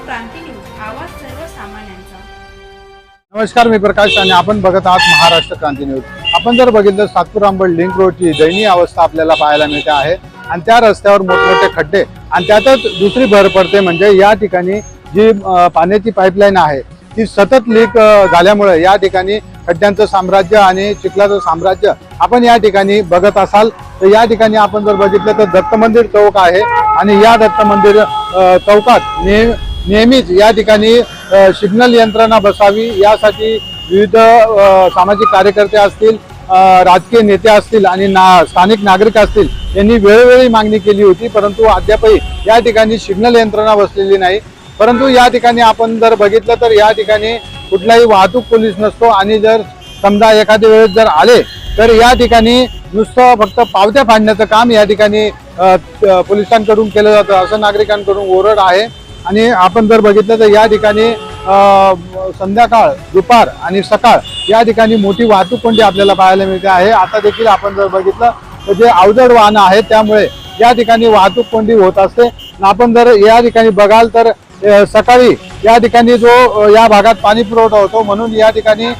क्रांती news, आवाज सर्वसामान्यांचा। नमस्कार, मी प्रकाश आणि आपण बघत आहात महाराष्ट्र क्रांती न्यूज। आपण जर बघितलं सातपूर अंबड लिंक रोडची दयनीय अवस्था आपल्याला पाहायला मिळते आहे आणि त्या रस्त्यावर मोठमोठे खड्डे आणि त्यातच दुसरी भर पडते म्हणजे या ठिकाणी जी पाण्याची पाईपलाईन आहे ती सतत लीक झाल्यामुळे या ठिकाणी खड्ड्यांचं साम्राज्य आणि चिखलाचं साम्राज्य आपण या ठिकाणी बघत असाल। तर या ठिकाणी आपण जर बघितलं तर दत्त मंदिर चौक आहे आणि या दत्त मंदिर चौकात नेहमीच या ठिकाणी सिग्नल यंत्रणा बसावी यासाठी विविध सामाजिक कार्यकर्ते असतील, राजकीय नेते असतील आणि स्थानिक नागरिक असतील यांनी वेळोवेळी मागणी केली होती, परंतु अद्यापही या ठिकाणी सिग्नल यंत्रणा बसलेली नाही। परंतु या ठिकाणी आपण जर बघितलं तर या ठिकाणी कुठलाही वाहतूक पोलीस नसतो आणि जर समजा एखाद्या वेळेस जर आले तर या ठिकाणी नुसतं फक्त पावत्या फाडण्याचं काम या ठिकाणी पोलिसांकडून केलं जातं असं नागरिकांकडून ओरड आहे। आणि आपण जर बघितलं तर या ठिकाणी संध्याकाळ, दुपार आणि सकाळ या ठिकाणी मोठी वाहतूक कोंडी आपल्याला पाहायला मिळते आहे। आता देखील आपण जर बघितलं तर जे अवजड वाहनं आहेत त्यामुळे या ठिकाणी वाहतूक कोंडी होत असते। आपण जर या ठिकाणी बघाल तर सकाळी या ठिकाणी जो या भागात पाणी पुरवठा होतो म्हणून या ठिकाणी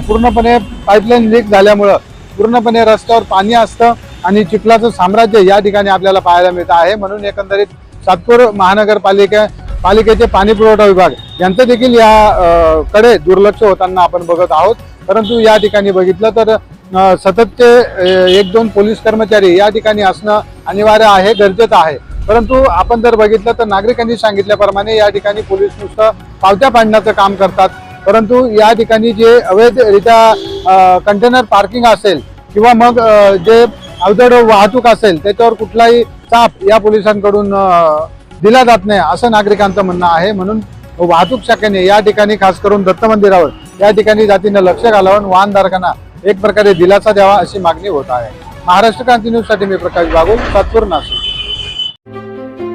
पूर्णपणे पाईपलाईन लीक झाल्यामुळं पूर्णपणे रस्त्यावर पाणी असतं आणि चिखलाचं साम्राज्य या ठिकाणी आपल्याला पाहायला मिळतं आहे। म्हणून एकंदरीत सातपूर महानगरपालिकेचे पाणी पुरवठा विभाग यांचं देखील या कडे दुर्लक्ष होताना आपण बघत आहोत। परंतु या ठिकाणी बघितलं तर सततचे 1-2 पोलीस कर्मचारी या ठिकाणी असणं अनिवार्य आहे, गरजेचं आहे। परंतु आपण जर बघितलं तर नागरिकांनी सांगितल्याप्रमाणे या ठिकाणी पोलीस नुसतं पावत्या पाडण्याचं काम करतात, परंतु या ठिकाणी जे अवैधरित्या कंटेनर पार्किंग असेल किंवा मग जे अवजड वाहतूक असेल त्याच्यावर कुठलाही चाप या पोलिसांकडून दिला जात नाही असं नागरिकांचं म्हणणं आहे। म्हणून वाहतूक शाखेने या ठिकाणी खास करून दत्त मंदिरावर या ठिकाणी जातीनं लक्ष घालावून वाहनधारकांना एक प्रकारे दिलासा द्यावा अशी मागणी होत आहे। महाराष्ट्र क्रांती न्यूज साठी मी प्रकाश बागुल, सातपूर, नाशिक।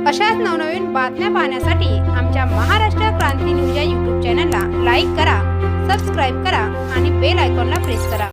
अशाच नवनवीन बातम्या पाहण्यासाठी आमच्या महाराष्ट्र क्रांती न्यूज या YouTube चॅनलला लाईक करा, सबस्क्राईब करा आणि बेल आयकॉनला प्रेस करा।